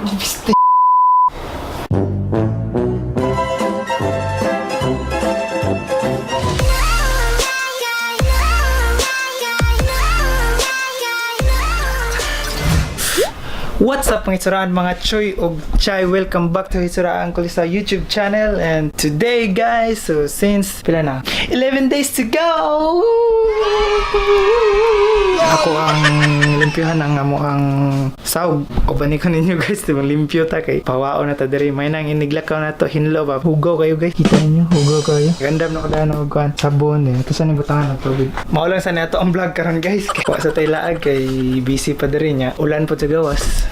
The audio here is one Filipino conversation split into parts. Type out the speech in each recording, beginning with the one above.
What's up mga Hitsuraan, mga Choy og Chai? Welcome back to Hitsuraan ko sa YouTube channel. And today guys, so since pila na 11 days to go, ako ang limpyohan ang amo ang sawg o bani ko ninyo guys, diba limpyo ta kay pawao na ta diri. May nang iniglakaw na to, hinlo ba, hugaw kayo guys, kita ninyo, hugaw kayo, gandam na ko dahil na kuan sabon eh. Ito sa nibutangan ng tubig. Maulang sa nato ang vlog karon guys, kaya sa tay laag kay busy pa diri niya, ulan po sa gawas.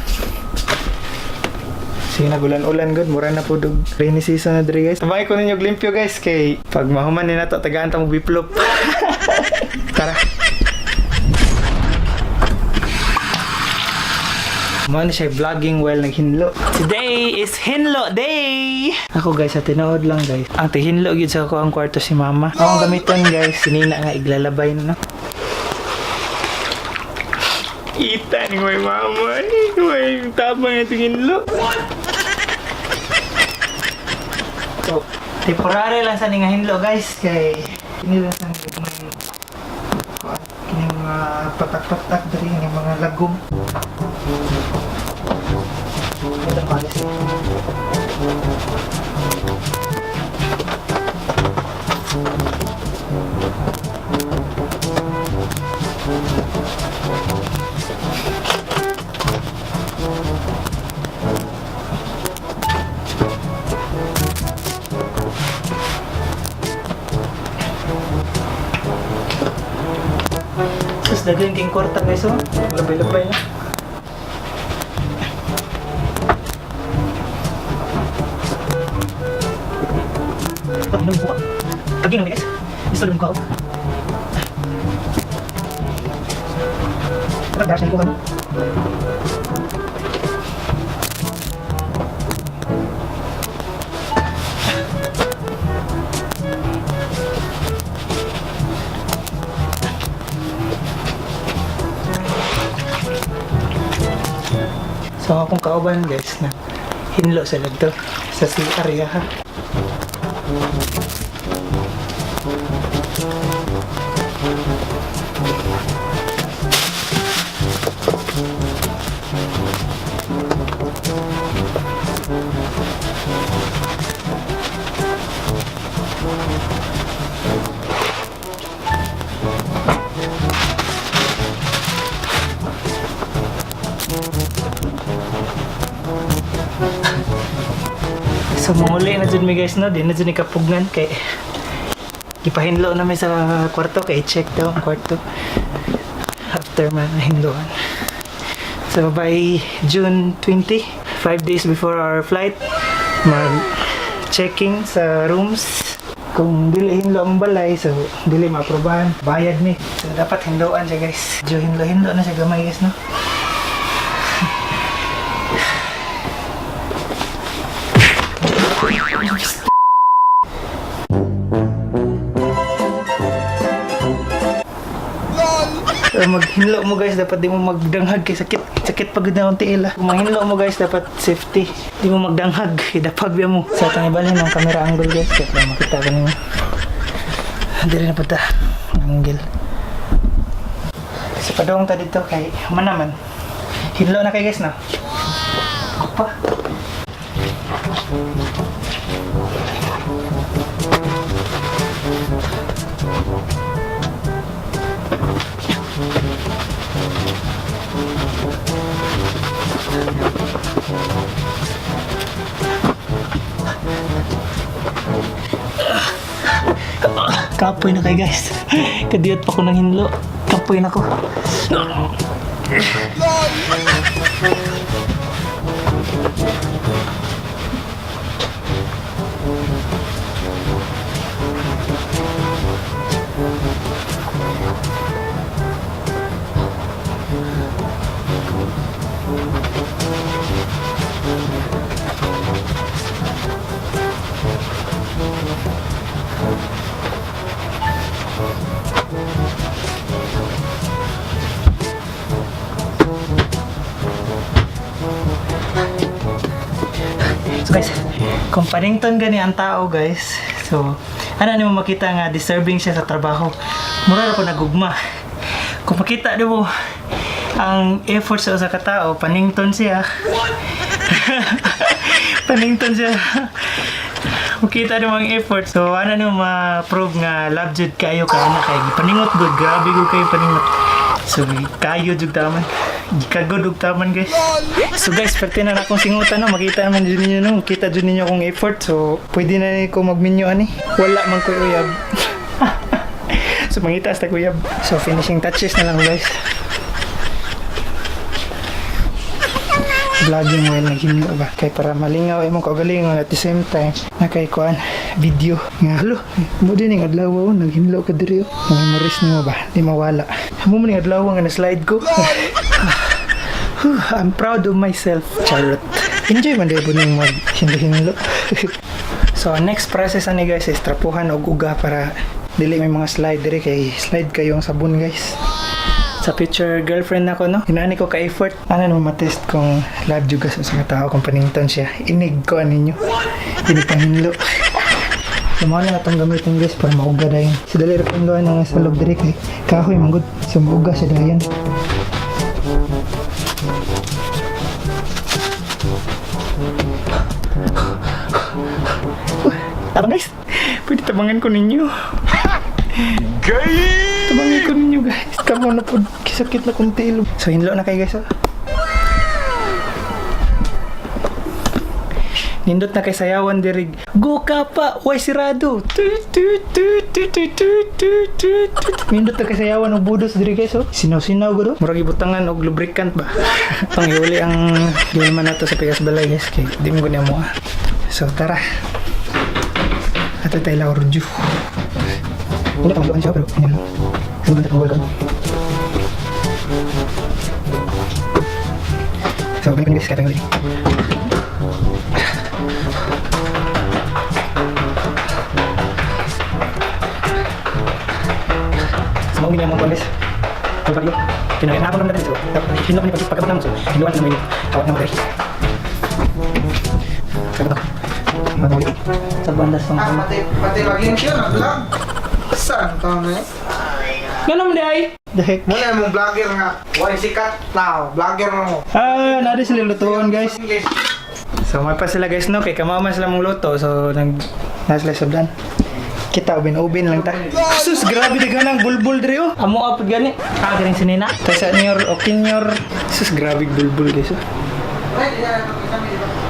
Sige, nagulan-ulan good, mura na po dug rainy season na diri guys. Sabay ko ninyo limpyo guys kay pag mahuman ni nato tagaan ta mo biplop. Tara. Muna siya vlogging while naghinlo. Today is Hinlo Day! Ako guys, sa tinood lang guys. Ang tihinlo yun sa ako ang kwarto si mama. Akong gamiton guys, sinina nga iglalabay na no. Kita ni may mama ni may tabang yung hinlo. So, temporary lang sa nga hinlo guys. Kay hindi lang sa may mga patak-patak dari ng mga lagom. Ito palis. Terus daging king kwarta guys, oh. Labay-labay na. Nung buka. Daging na guys. Gusto nung buka. Tara, siya buka. So akong kauban guys na hinlo sa lagto sa area ha. So muli na dyan mi guys no, di na dyan ikapugnan kay ipahinlo na may sa kwarto kay check daw ang kwarto after man hinloan. So by June 20, 5 days before our flight, mag checking sa rooms. Kung dili hinlo ang balay, so dili maaprobahan, bayad ni. So dapat hinloan siya guys. Jo hinlo na siya gamay guys no. Maghinlo mo guys, dapat di mo magdanghag kay sakit pagod na ang tiil. Kung maghinlo mo guys, dapat safety, di mo magdanghag kay dapag biya mo. Sa itong ibalhin ng camera angle guys, kaya makita ka nyo hindi na pata angle. So padong ta dito kay manaman hinlo na kay guys na apa. Kapoy na kay guys. Kadiyot pa ko ng hinlo. Kapoy na ko. Guys, kung panington gani ang tao guys, so ano mo makita nga deserving siya sa trabaho. Mura ra ko nagugma. Kung makita mo ang effort sa usa ka tao, panington siya. Panington siya. Makita mo ang effort. So ano ma-prove nga love jud kayo ka ana kay paningot good, grabe gud kayo paningot. So kayo jud taman. Gikagod og taman guys. So guys, pati na akong singutan no, makita naman jud ninyo no, kita jud ninyo akong effort. So pwede na ko magminyo ani. Wala man ko uyab. So mangita sa uyab. So finishing touches na lang guys. Vlogging while naghinlo ba kay para malingaw imong kaugalingon at the same time na kay kuan video nga halo mo din ang adlaw naghinlo ka diri memories nimo ba di mawala mo man ang adlaw nga na slide ko. I'm proud of myself, charot. Enjoy man dahil buning mag-hinlo. So, next process ani guys is trapuhan og uga para dili may mga slide diri kay slide kayo ang sabon guys. Sa picture girlfriend ako no, hinani ko ka-effort. Ano naman matest kung love juga sa mga tao kung panington siya. Inig ko aninyo. Hindi panghinlo. So, mga na itong gamitin guys para mauga dahin. Si dali rin doon nga sa loob diri kay kahoy manggod. So, mauga siya dahin. Tabang guys, pwede tabangan ko ninyo. Tabangan ko ninyo guys. Kamo na po, kisakit na kong tilo. So hinlo na kayo guys oh. Nindot na kay sayawan dirig. Go ka pa, way sirado. Nindot na kay sayawan og budos diri guys oh. Sinaw-sinaw gud oh. Murag ibutangan og lubricant ba. Pangiuli ang gilman nato sa Pikas Balay guys kay di mo gani mo. So tara. Ato tayo lang review. Hindi ka magluan siya pero yan. Sumunod na pang-welcome. So, balik ko guys, katang ulit. So, maungin niya mga guys. Pag bagyo, kinakapon naman natin. So, hinlo ko niya pagkabot naman. So, hinluan naman yung tawag naman guys. Sabi ito. Matawag ito. Sa bandas pang pati lagi siya nag-vlog. Saan ka na eh? Ganun mo di ay? The heck? Muna mong vlogger nga. Why sikat now? Vlogger mo. Nari sila lutuan guys. English. So may pa sila guys no, kay kamama sila mong luto. So nasila sabdan. Kita ubin lang ta. Sus, grabe daganang bulbul diri oh. Amo apod gani. Galing sinina. Tasa niyor o kinyor. Sus, grabe bulbul guys oh.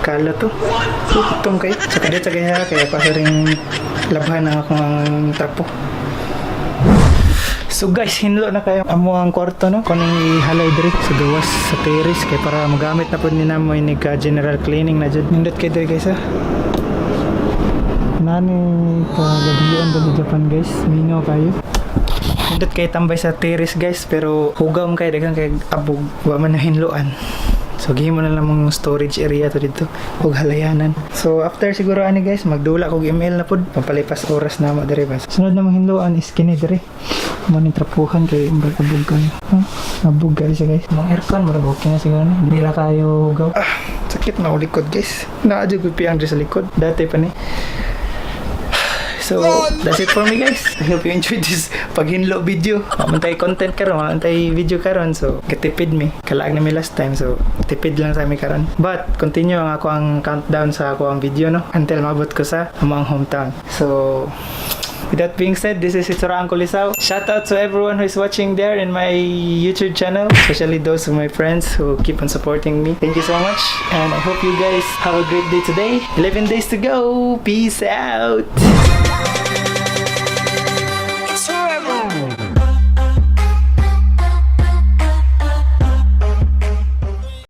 Kala to. Itong kay. Sa kadit sa kaya kaya pa ring labhan ang akong trapo. So guys, hinlo na kayo amo ang kwarto no. Kuning ihalay diri sa gawas sa terrace kay para magamit na pud ni namo ni ka general cleaning na jud. Nindot kay diri guys ha. Nani ka gabiyon sa Japan guys. Mingaw kayo. Nindot kay tambay sa terrace guys pero hugam kay daghang kay abog wa man na hinloan. So gihimo na lang mong storage area to dito ug halayanan. So after siguro ani guys magdula kog email na pud papalipas oras na mo diri bas. Sunod na mong hinloan is kini diri. Mo ni trapuhan kay abog kayo. Abog kayo siya guys. Mong aircon mura okay na siguro ni. Dili ra kayo hugaw. Sakit na ulikod guys. Naa jud gud piyang sa likod. Dati pa ni. So, that's it for me guys. I hope you enjoyed this paghinlo video. Mamantay content karon, mamantay video karon. So, katipid mi. Kalaag na mi last time. So, tipid lang sa mi karon. But, continue ang ako ang countdown sa ako ang video no. Until mabot ko sa among hometown. So, with that being said, this is Itsura Uncle Isao. Shout out to everyone who is watching there in my YouTube channel. Especially those of my friends who keep on supporting me. Thank you so much. And I hope you guys have a great day today. 11 days to go. Peace out.